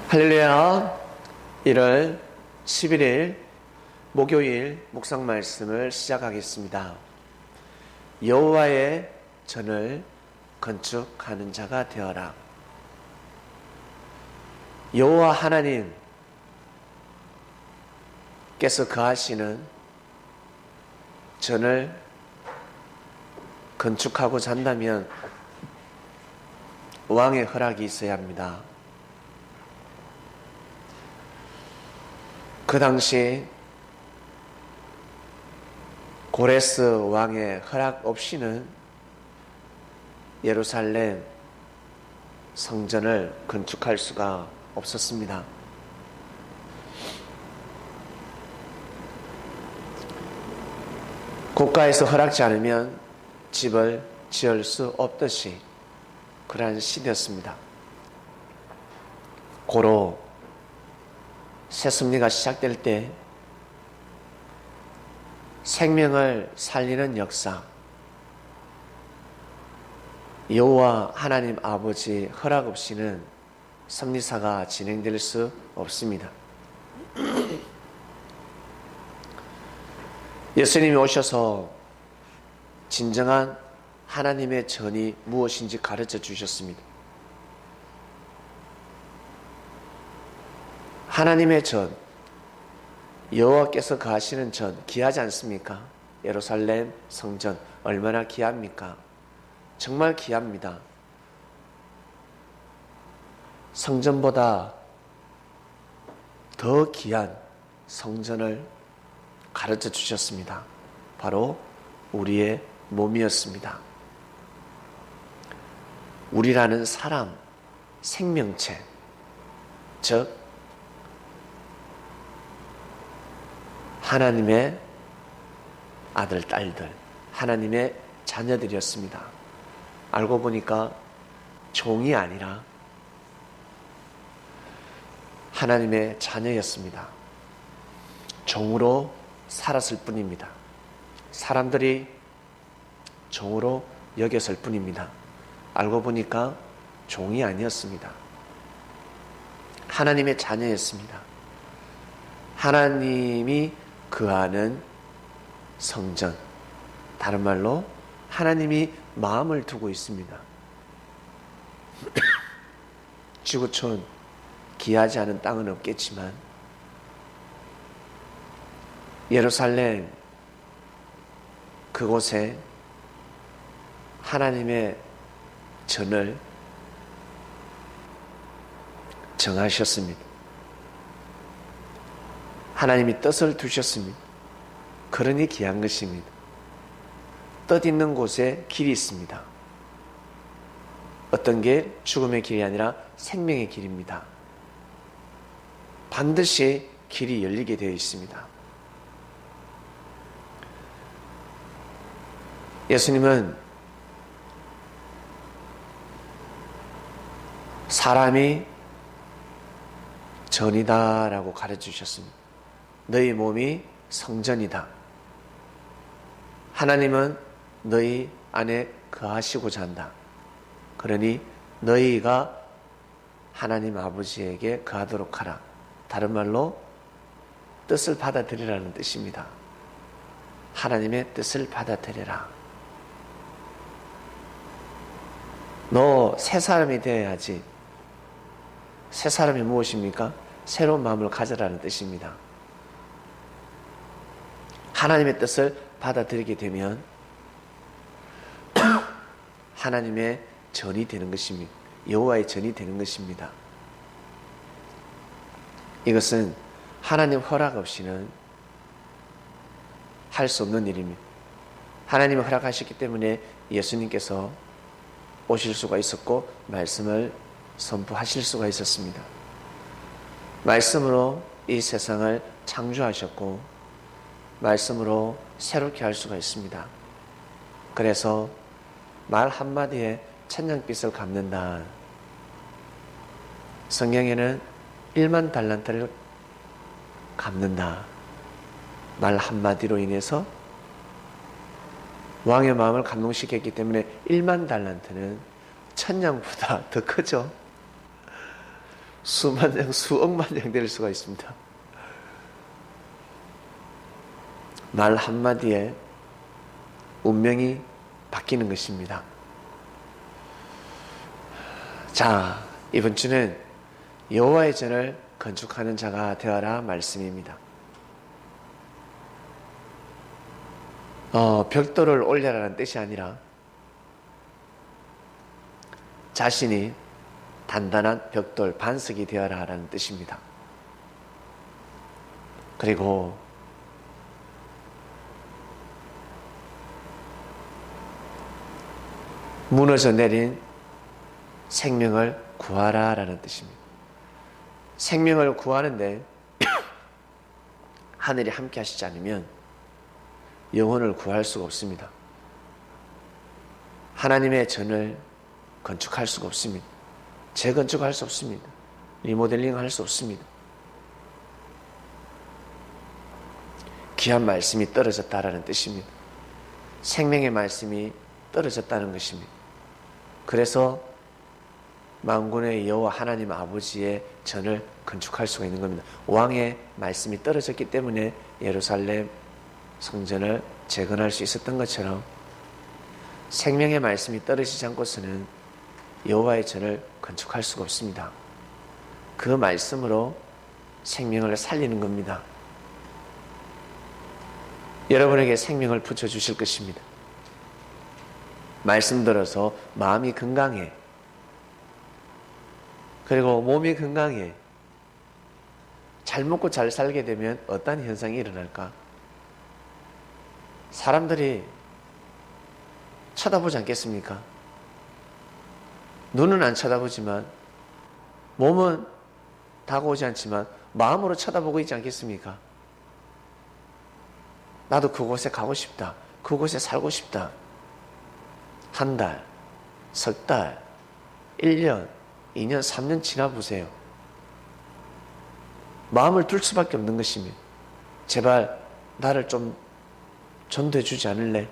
할렐루야. 1월 11일 목요일 묵상 말씀을 시작하겠습니다. 여호와의 전을 건축하는 자가 되어라. 여호와 하나님께서 거하시는 전을 건축하고자 한다면 왕의 허락이 있어야 합니다. 그 당시 고레스 왕의 허락 없이는 예루살렘 성전을 건축할 수가 없었습니다. 국가에서 허락지 않으면 집을 지을 수 없듯이 그러한 시대였습니다. 고로 새순리가 시작될 때 생명을 살리는 역사, 여호와 하나님 아버지 허락 없이는 섭리사가 진행될 수 없습니다. 예수님이 오셔서 진정한 하나님의 전이 무엇인지 가르쳐 주셨습니다. 하나님의 전, 여호와께서 거하시는 전 귀하지 않습니까? 예루살렘 성전 얼마나 귀합니까? 정말 귀합니다. 성전보다 더 귀한 성전을 가르쳐 주셨습니다. 바로 우리의 몸이었습니다. 우리라는 사람, 생명체, 즉 하나님의 아들, 딸들, 하나님의 자녀들이었습니다. 알고 보니까 종이 아니라 하나님의 자녀였습니다. 종으로 살았을 뿐입니다. 사람들이 종으로 여겼을 뿐입니다. 알고 보니까 종이 아니었습니다. 하나님의 자녀였습니다. 하나님이 거하는 성전, 다른 말로 하나님이 마음을 두고 있습니다. 지구촌 귀하지 않은 땅은 없겠지만 예루살렘 그곳에 하나님의 전을 정하셨습니다. 하나님이 뜻을 두셨습니다. 그러니 귀한 것입니다. 뜻 있는 곳에 길이 있습니다. 어떤 게 죽음의 길이 아니라 생명의 길입니다. 반드시 길이 열리게 되어 있습니다. 예수님은 사람이 전이다라고 가르쳐 주셨습니다. 너희 몸이 성전이다. 하나님은 너희 안에 거하시고자 한다. 그러니 너희가 하나님 아버지에게 거하도록 하라. 다른 말로 뜻을 받아들이라는 뜻입니다. 하나님의 뜻을 받아들여라. 너 새 사람이 되어야지. 새 사람이 무엇입니까? 새로운 마음을 가져라는 뜻입니다. 하나님의 뜻을 받아들이게 되면 하나님의 전이 되는 것입니다. 여호와의 전이 되는 것입니다. 이것은 하나님 허락 없이는 할 수 없는 일입니다. 하나님이 허락하셨기 때문에 예수님께서 오실 수가 있었고 말씀을 선포하실 수가 있었습니다. 말씀으로 이 세상을 창조하셨고 말씀으로 새롭게 할 수가 있습니다. 그래서 말 한마디에 천냥빚을 갚는다. 성경에는 1만 달란트를 갚는다. 말 한마디로 인해서 왕의 마음을 감동시켰기 때문에 1만 달란트는 천냥보다 더 크죠. 수만 장, 수억만 장 될 수가 있습니다. 말 한마디에 운명이 바뀌는 것입니다. 자, 이번 주는 여호와의 전을 건축하는 자가 되어라 말씀입니다. 벽돌을 올려라는 뜻이 아니라 자신이 단단한 벽돌, 반석이 되어라 라는 뜻입니다. 그리고 무너져 내린 생명을 구하라 라는 뜻입니다. 생명을 구하는데 하늘이 함께 하시지 않으면 영혼을 구할 수가 없습니다. 하나님의 전을 건축할 수가 없습니다. 재건축할 수 없습니다. 리모델링 할 수 없습니다. 귀한 말씀이 떨어졌다라는 뜻입니다. 생명의 말씀이 떨어졌다는 것입니다. 그래서 만군의 여호와 하나님 아버지의 전을 건축할 수가 있는 겁니다. 왕의 말씀이 떨어졌기 때문에 예루살렘 성전을 재건할 수 있었던 것처럼 생명의 말씀이 떨어지지 않고서는 여호와의 전을 건축할 수가 없습니다. 그 말씀으로 생명을 살리는 겁니다. 여러분에게 생명을 붙여주실 것입니다. 말씀 들어서 마음이 건강해, 그리고 몸이 건강해, 잘 먹고 잘 살게 되면 어떤 현상이 일어날까? 사람들이 쳐다보지 않겠습니까? 눈은 안 쳐다보지만 몸은 다가오지 않지만 마음으로 쳐다보고 있지 않겠습니까? 나도 그곳에 가고 싶다. 그곳에 살고 싶다. 한 달, 석 달, 1년, 2년, 3년 지나보세요. 마음을 둘 수밖에 없는 것입니다. 제발 나를 좀 전도해 주지 않을래?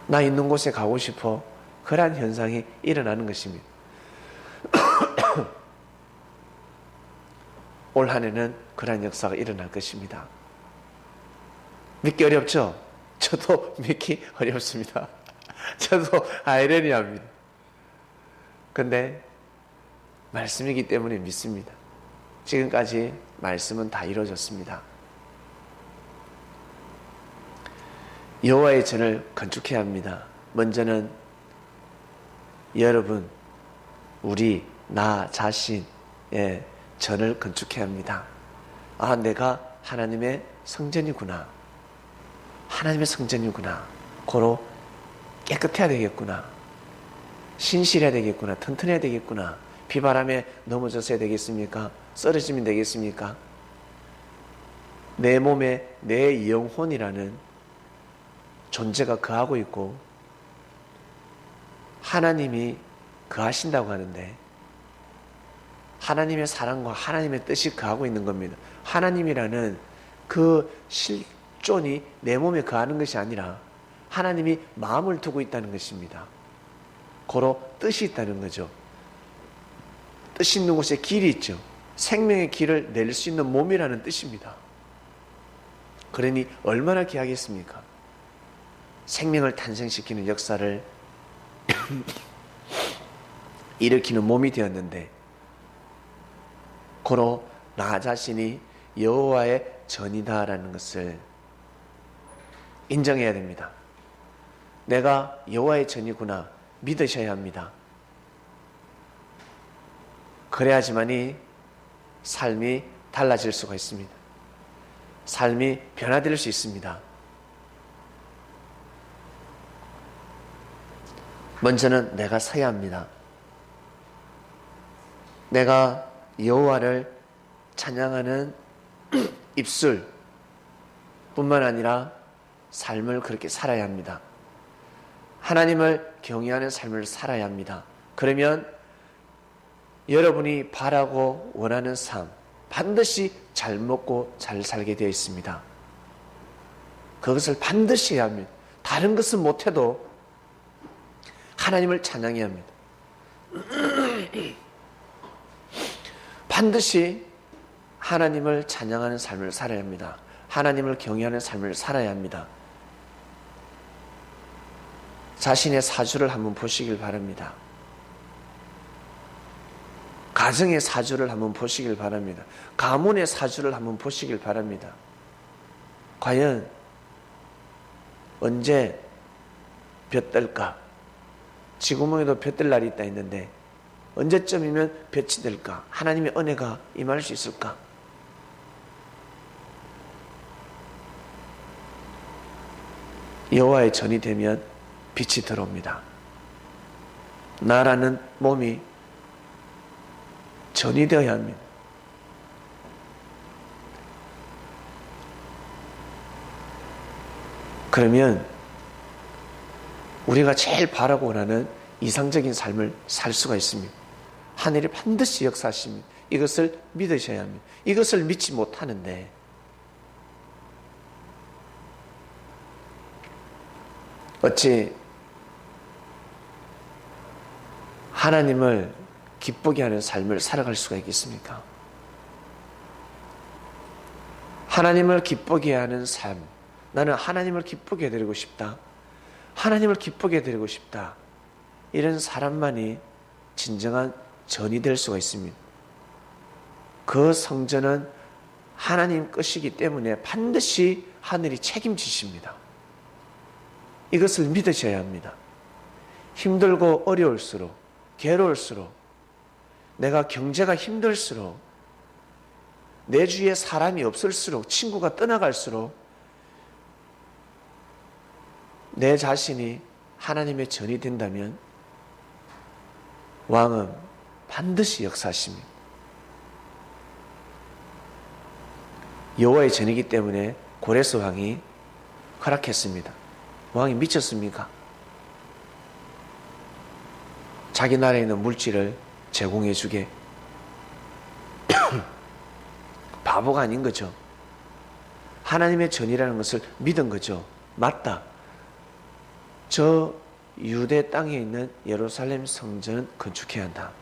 나 있는 곳에 가고 싶어. 그러한 현상이 일어나는 것입니다. 올 한 해는 그러한 역사가 일어날 것입니다. 믿기 어렵죠? 저도 믿기 어렵습니다. 저도 아이러니합니다. 근데 말씀이기 때문에 믿습니다. 지금까지 말씀은 다 이루어졌습니다. 여호와의 전을 건축해야 합니다. 먼저는 여러분, 우리, 나 자신의 전을 건축해야 합니다. 아, 내가 하나님의 성전이구나. 하나님의 성전이구나. 고로 깨끗해야 되겠구나. 신실해야 되겠구나. 튼튼해야 되겠구나. 비바람에 넘어져서야 되겠습니까? 쓰러지면 되겠습니까? 내 몸에 내 영혼이라는 존재가 거하고 있고 하나님이 거하신다고 하는데 하나님의 사랑과 하나님의 뜻이 거하고 있는 겁니다. 하나님이라는 그 실존이 내 몸에 거하는 것이 아니라 하나님이 마음을 두고 있다는 것입니다. 고로 뜻이 있다는 거죠. 뜻이 있는 곳에 길이 있죠. 생명의 길을 낼 수 있는 몸이라는 뜻입니다. 그러니 얼마나 귀하겠습니까? 생명을 탄생시키는 역사를 일으키는 몸이 되었는데 고로 나 자신이 여호와의 전이다라는 것을 인정해야 됩니다. 내가 여호와의 전이구나 믿으셔야 합니다. 그래야지만이 삶이 달라질 수가 있습니다. 삶이 변화될 수 있습니다. 먼저는 내가 서야 합니다. 내가 여호와를 찬양하는 입술 뿐만 아니라 삶을 그렇게 살아야 합니다. 하나님을 경외하는 삶을 살아야 합니다. 그러면 여러분이 바라고 원하는 삶 반드시 잘 먹고 잘 살게 되어 있습니다. 그것을 반드시 해야 합니다. 다른 것은 못해도 하나님을 찬양해야 합니다. 반드시 하나님을 찬양하는 삶을 살아야 합니다. 하나님을 경외하는 삶을 살아야 합니다. 자신의 사주를 한번 보시길 바랍니다. 가정의 사주를 한번 보시길 바랍니다. 가문의 사주를 한번 보시길 바랍니다. 과연 언제 볕 뜰까? 지구멍에도 볕 뜰 날이 있다 했는데 언제쯤이면 볕이 될까? 하나님의 은혜가 임할 수 있을까? 여호와의 전이 되면 빛이 들어옵니다. 나라는 몸이 전이 되어야 합니다. 그러면 우리가 제일 바라고 원하는 이상적인 삶을 살 수가 있습니다. 하늘이 반드시 역사하십니다. 이것을 믿으셔야 합니다. 이것을 믿지 못하는데 어찌 하나님을 기쁘게 하는 삶을 살아갈 수가 있겠습니까? 하나님을 기쁘게 하는 삶, 나는 하나님을 기쁘게 해드리고 싶다. 하나님을 기쁘게 해드리고 싶다. 이런 사람만이 진정한 전이 될 수가 있습니다. 그 성전은 하나님 것이기 때문에 반드시 하늘이 책임지십니다. 이것을 믿으셔야 합니다. 힘들고 어려울수록, 괴로울수록, 내가 경제가 힘들수록, 내 주위에 사람이 없을수록, 친구가 떠나갈수록 내 자신이 하나님의 전이 된다면 왕은 반드시 역사하십니다. 여호와의 전이기 때문에 고레스 왕이 허락했습니다. 왕이 미쳤습니까? 자기 나라에 있는 물질을 제공해 주게. 바보가 아닌 거죠. 하나님의 전이라는 것을 믿은 거죠. 맞다. 저 유대 땅에 있는 예루살렘 성전은 건축해야 한다.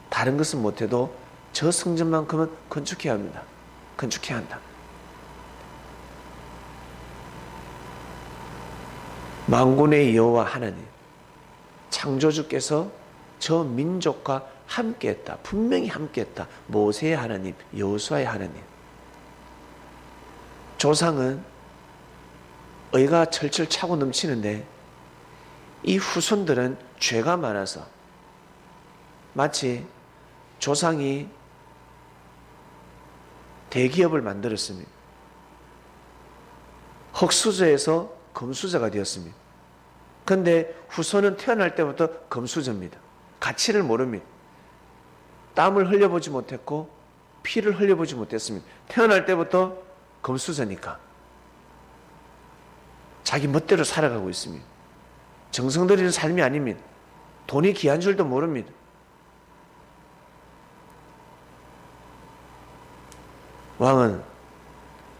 다른 것은 못해도 저 성전만큼은 건축해야 합니다. 건축해야 한다. 만군의 여호와 하나님, 창조주께서 저 민족과 함께했다. 분명히 함께했다. 모세의 하나님, 여호수아의 하나님. 조상은 의가 철철 차고 넘치는데 이 후손들은 죄가 많아서 마치 조상이 대기업을 만들었습니다. 흙수저에서 금수저가 되었습니다. 그런데 후손은 태어날 때부터 금수저입니다. 가치를 모릅니다. 땀을 흘려보지 못했고 피를 흘려보지 못했습니다. 태어날 때부터 금수저니까 자기 멋대로 살아가고 있습니다. 정성 들이는 삶이 아닙니다. 돈이 귀한 줄도 모릅니다. 왕은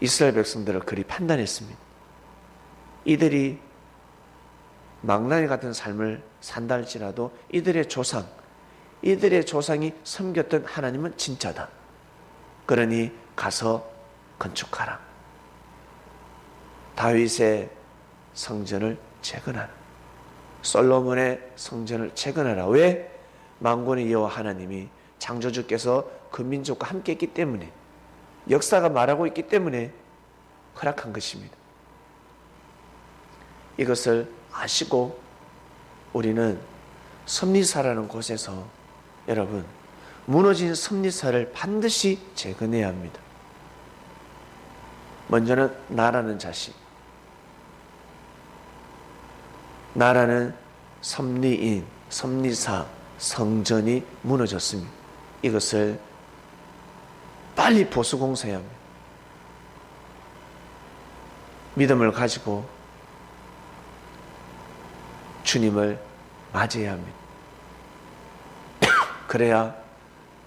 이스라엘 백성들을 그리 판단했습니다. 이들이 망나니 같은 삶을 산다 할지라도 이들의 조상이 섬겼던 하나님은 진짜다. 그러니 가서 건축하라. 다윗의 성전을 재건하라. 솔로몬의 성전을 재건하라. 왜? 만군의 여호와 하나님이 창조주께서 그 민족과 함께 했기 때문에, 역사가 말하고 있기 때문에 허락한 것입니다. 이것을 아시고 우리는 섭리사라는 곳에서 여러분 무너진 섭리사를 반드시 재건해야 합니다. 먼저는 나라는 자식, 나라는 섭리인, 섭리사, 성전이 무너졌습니다. 이것을 빨리 보수공사해야 합니다. 믿음을 가지고 주님을 맞이해야 합니다. 그래야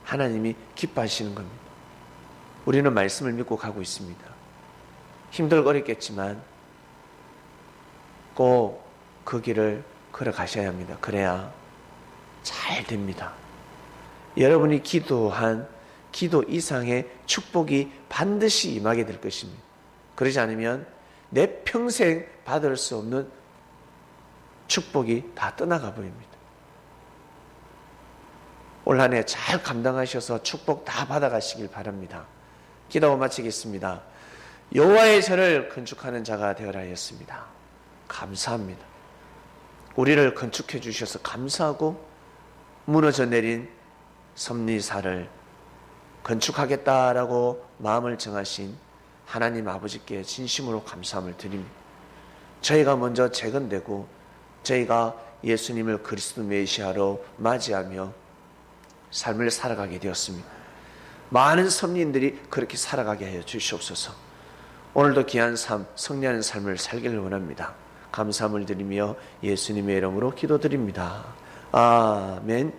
하나님이 기뻐하시는 겁니다. 우리는 말씀을 믿고 가고 있습니다. 힘들고 어렵겠지만 꼭 그 길을 걸어가셔야 합니다. 그래야 잘 됩니다. 여러분이 기도한 기도 이상의 축복이 반드시 임하게 될 것입니다. 그러지 않으면 내 평생 받을 수 없는 축복이 다 떠나가 버립니다. 올 한 해 잘 감당하셔서 축복 다 받아가시길 바랍니다. 기도하고 마치겠습니다. 여호와의 전을 건축하는 자가 되어라 하였습니다. 감사합니다. 우리를 건축해 주셔서 감사하고 무너져 내린 섭리사를 건축하겠다라고 마음을 정하신 하나님 아버지께 진심으로 감사함을 드립니다. 저희가 먼저 재건되고 저희가 예수님을 그리스도 메시아로 맞이하며 삶을 살아가게 되었습니다. 많은 섭리인들이 그렇게 살아가게 하여 주시옵소서. 오늘도 귀한 삶, 승리하는 삶을 살기를 원합니다. 감사함을 드리며 예수님의 이름으로 기도드립니다. 아멘.